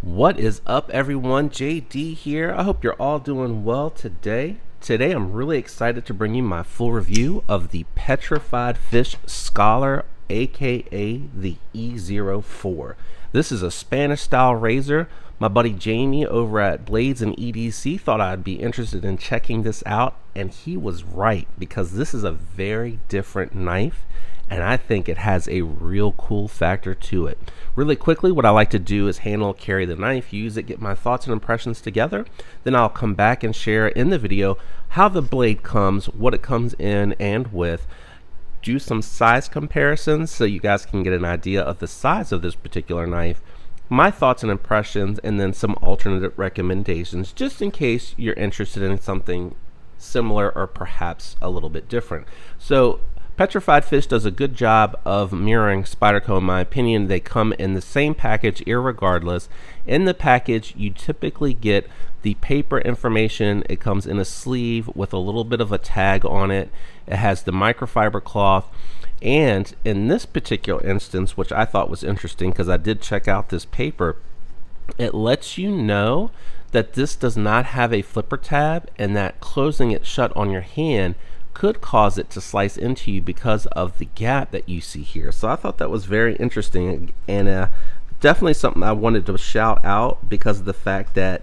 What is up, everyone? JD here. I hope you're all doing well today. Today, I'm really excited to bring you my full review of the Petrified Fish Scholar, aka the E04. This is a Spanish style razor. My buddy Jamie over at Blades and EDC thought I'd be interested in checking this out, and he was right because this is a very different knife. And I think it has a real cool factor to it. Really quickly, what I like to do is handle, carry the knife, use it, get my thoughts and impressions together. Then I'll come back and share in the video how the blade comes, what it comes in and with, do some size comparisons so you guys can get an idea of the size of this particular knife, my thoughts and impressions, and then some alternate recommendations just in case you're interested in something similar or perhaps a little bit different. So Petrified Fish does a good job of mirroring Spyderco in my opinion. They come in the same package irregardless. In the package you typically get the paper information. It comes in a sleeve with a little bit of a tag on it. It has the microfiber cloth, and in this particular instance, which I thought was interesting because I did check out this paper, it lets you know that this does not have a flipper tab and that closing it shut on your hand could cause it to slice into you because of the gap that you see here. So I thought that was very interesting, and definitely something I wanted to shout out because of the fact that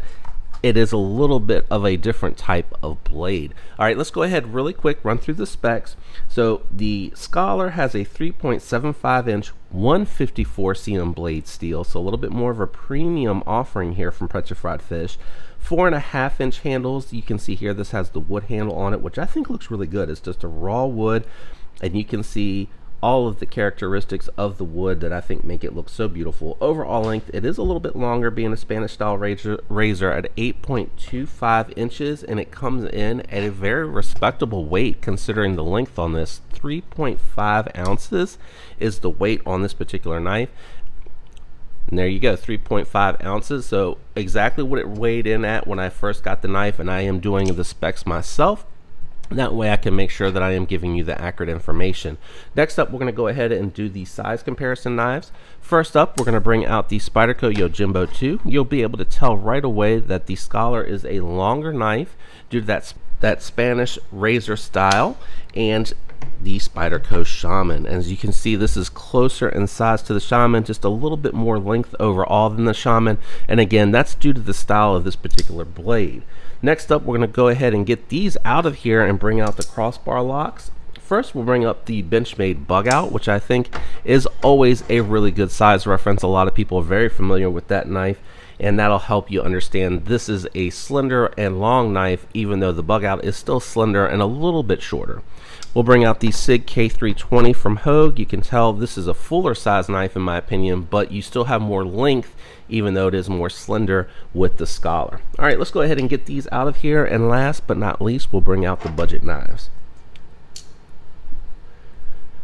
it is a little bit of a different type of blade. All right, let's go ahead really quick, run through the specs. So the Scholar has a 3.75 inch 154 cm blade steel, so a little bit more of a premium offering here from Petrified Fish. 4.5 inch handles. You can see here this has the wood handle on it, which I think looks really good. It's just a raw wood, and you can see all of the characteristics of the wood that I think make it look so beautiful. Overall length, it is a little bit longer, being a Spanish style razor at 8.25 inches, and it comes in at a very respectable weight considering the length on this. 3.5 ounces is the weight on this particular knife. And there you go, 3.5 ounces. So exactly what it weighed in at when I first got the knife, and I am doing the specs myself. That way I can make sure that I am giving you the accurate information. Next up, we're going to go ahead and do the size comparison knives. First up, we're going to bring out the Spyderco Yojimbo 2. You'll be able to tell right away that the Scholar is a longer knife due to that Spanish razor style and the Spyderco Shaman. As you can see, this is closer in size to the Shaman, just a little bit more length overall than the Shaman, and again, that's due to the style of this particular blade. Next up, we're going to go ahead and get these out of here and bring out the crossbar locks. First, we'll bring up the Benchmade bug out, which I think is always a really good size reference. A lot of people are very familiar with that knife, and that'll help you understand this is a slender and long knife, even though the bug out is still slender and a little bit shorter. We'll bring out the SIG K320 from Hogue. You can tell this is a fuller size knife in my opinion, but you still have more length even though it is more slender with the Scholar. All right, let's go ahead and get these out of here, and last but not least, we'll bring out the budget knives.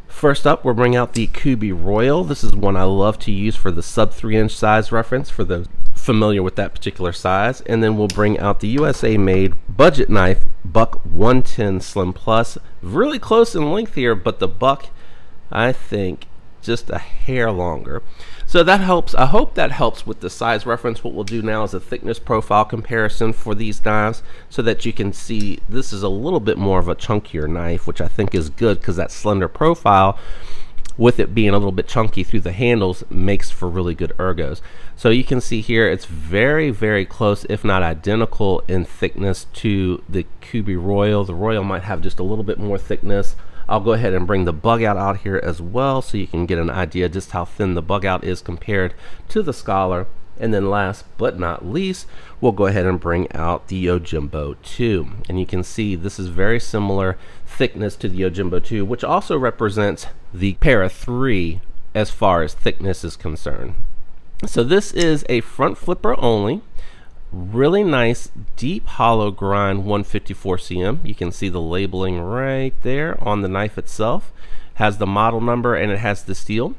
First up, we'll bring out the Kubi Royal. This is one I love to use for the sub 3-inch size reference for those familiar with that particular size. And then we'll bring out the USA made budget knife Buck 110 Slim Plus. Really close in length here, but the Buck, I think, just a hair longer. So that helps. I hope that helps with the size reference. What we'll do now is a thickness profile comparison for these knives so that you can see this is a little bit more of a chunkier knife, which I think is good because that slender profile, with it being a little bit chunky through the handles, makes for really good ergos. So you can see here it's very, very close, if not identical in thickness to the Kubi Royal. The Royal might have just a little bit more thickness. I'll go ahead and bring the bug out here as well so you can get an idea just how thin the bug out is compared to the Scholar. And then last but not least, we'll go ahead and bring out the Yojimbo 2. And you can see this is very similar thickness to the Yojimbo 2, which also represents the Para 3 as far as thickness is concerned. So this is a front flipper only. Really nice deep hollow grind 154 cm. You can see the labeling right there on the knife itself. Has the model number and it has the steel.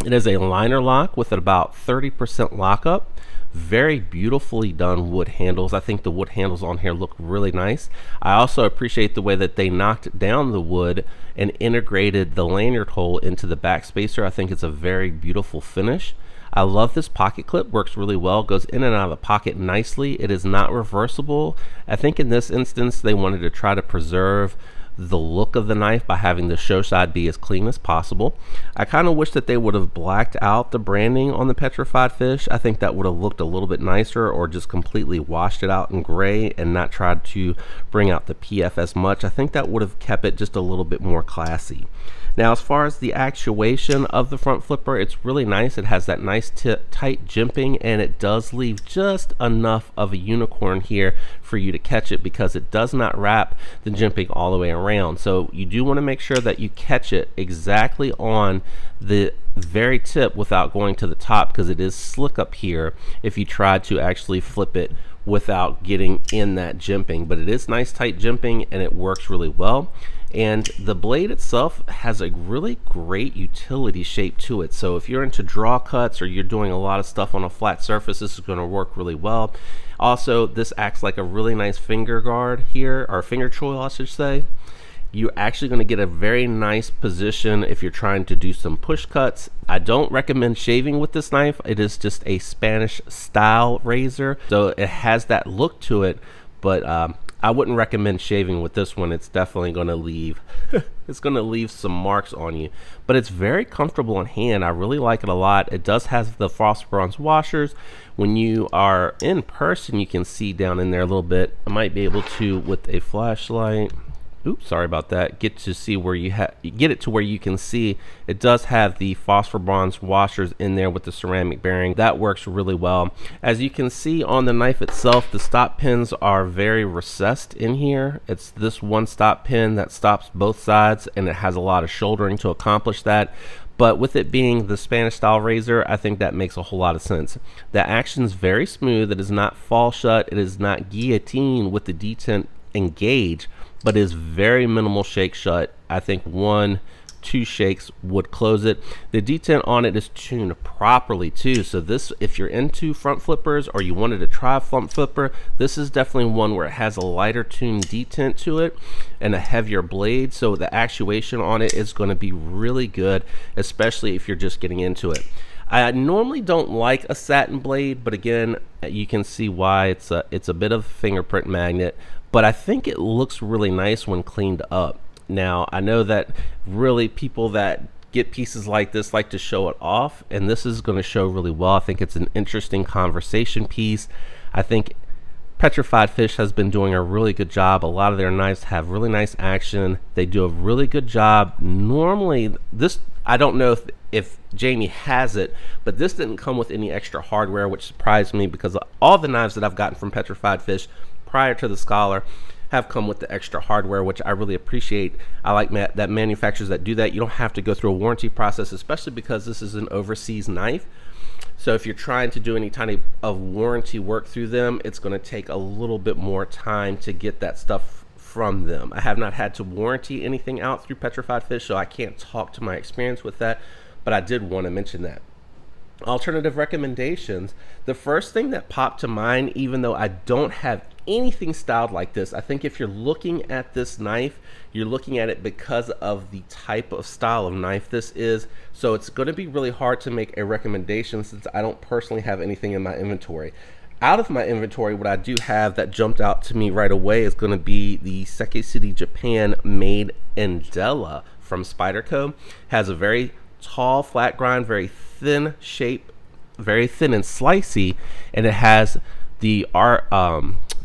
It is a liner lock with about 30% lockup. Very beautifully done wood handles. I think the wood handles on here look really nice. I also appreciate the way that they knocked down the wood and integrated the lanyard hole into the back spacer. I think it's a very beautiful finish. I love this pocket clip, works really well, goes in and out of the pocket nicely. It is not reversible. I think in this instance they wanted to try to preserve the look of the knife by having the show side be as clean as possible. I kind of wish that they would have blacked out the branding on the Petrified fish. I think that would have looked a little bit nicer, or just completely washed it out in gray and not tried to bring out the PF as much. I think that would have kept it just a little bit more classy. Now, as far as the actuation of the front flipper, it's really nice. It has that nice tight jimping, and it does leave just enough of a unicorn here for you to catch it, because it does not wrap the jimping all the way around. So you do want to make sure that you catch it exactly on the very tip without going to the top, because it is slick up here if you try to actually flip it without getting in that jimping. But it is nice tight jimping, and it works really well. And the blade itself has a really great utility shape to it. So if you're into draw cuts, or you're doing a lot of stuff on a flat surface, this is going to work really well. Also, this acts like a really nice finger guard here, or finger choil I should say. You're actually going to get a very nice position if you're trying to do some push cuts. I don't recommend shaving with this knife. It is just a Spanish style razor, so it has that look to it, but I wouldn't recommend shaving with this one. It's definitely going to leave it's going to leave some marks on you, but it's very comfortable in hand. I really like it a lot. It does have the phosphor bronze washers. When you are in person, you can see down in there a little bit. I might be able to, with a flashlight, oops, sorry about that, get to see where you get it to where you can see it does have the phosphor bronze washers in there with the ceramic bearing. That works really well. As you can see on the knife itself, the stop pins are very recessed in here. It's this one stop pin that stops both sides, and it has a lot of shouldering to accomplish that. But with it being the Spanish style razor, I think that makes a whole lot of sense. The action's very smooth. It is not fall shut. It is not guillotine with the detent engage, but is very minimal shake shut. I think 1-2 shakes would close it. The detent on it is tuned properly too. So this, if you're into front flippers, or you wanted to try a front flipper, this is definitely one where it has a lighter tuned detent to it and a heavier blade. So the actuation on it is going to be really good, especially if you're just getting into it. I normally don't like a satin blade, but again, you can see why. It's a bit of a fingerprint magnet, but I think it looks really nice when cleaned up. Now, I know that really people that get pieces like this like to show it off, and this is going to show really well. I think it's an interesting conversation piece. I think Petrified Fish has been doing a really good job. A lot of their knives have really nice action. They do a really good job. Normally, this, I don't know if Jamie has it, but this didn't come with any extra hardware, which surprised me, because all the knives that I've gotten from Petrified Fish prior to the Scholar have come with the extra hardware, which I really appreciate. I like that manufacturers that do that. You don't have to go through a warranty process, especially because this is an overseas knife. So if you're trying to do any kind of warranty work through them, it's going to take a little bit more time to get that stuff from them. I have not had to warranty anything out through Petrified Fish, so I can't talk to my experience with that, but I did want to mention that. Alternative recommendations. The first thing that popped to mind, even though I don't have anything styled like this, I think if you're looking at this knife, you're looking at it because of the type of style of knife this is. So it's going to be really hard to make a recommendation since I don't personally have anything in my inventory. Out of my inventory, what I do have that jumped out to me right away is going to be the Seki City, Japan made Indela from Spyderco. Has a very tall flat grind, very thin shape, very thin and slicey, and it has the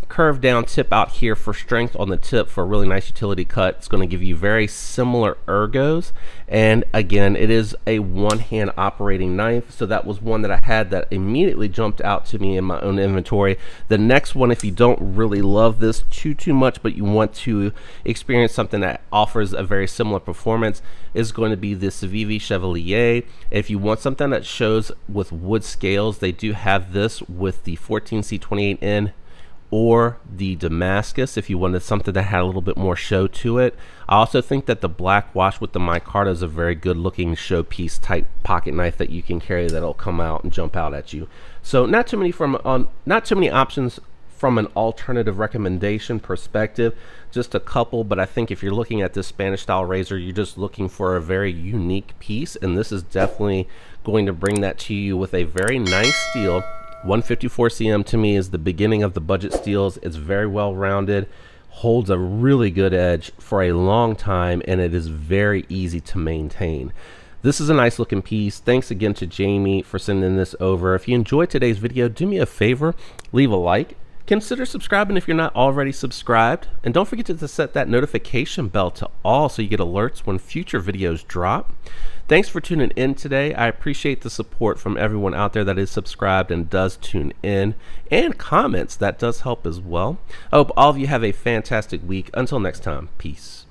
curved down tip out here for strength on the tip for a really nice utility cut. It's going to give you very similar ergos, and again, it is a one-hand operating knife, so that was one that I had that immediately jumped out to me in my own inventory. The next one, if you don't really love this too much, but you want to experience something that offers a very similar performance, is going to be the Civivi Chevalier. If you want something that shows with wood scales, they do have this with the 14C28N or the Damascus if you wanted something that had a little bit more show to it. I also think that the black wash with the micarta is a very good looking showpiece type pocket knife that you can carry that'll come out and jump out at you. So not too many options from an alternative recommendation perspective, just a couple, but I think if you're looking at this Spanish style razor, you're just looking for a very unique piece, and this is definitely Going to bring that to you with a very nice steel. 154 cm to me is the beginning of the budget steels. It's very well rounded, holds a really good edge for a long time, and it is very easy to maintain. This is a nice looking piece. Thanks again to Jamie for sending this over. If you enjoyed today's video, do me a favor, leave a like. Consider subscribing if you're not already subscribed. And don't forget to set that notification bell to all so you get alerts when future videos drop. Thanks for tuning in today. I appreciate the support from everyone out there that is subscribed and does tune in. And comments, that does help as well. I hope all of you have a fantastic week. Until next time, peace.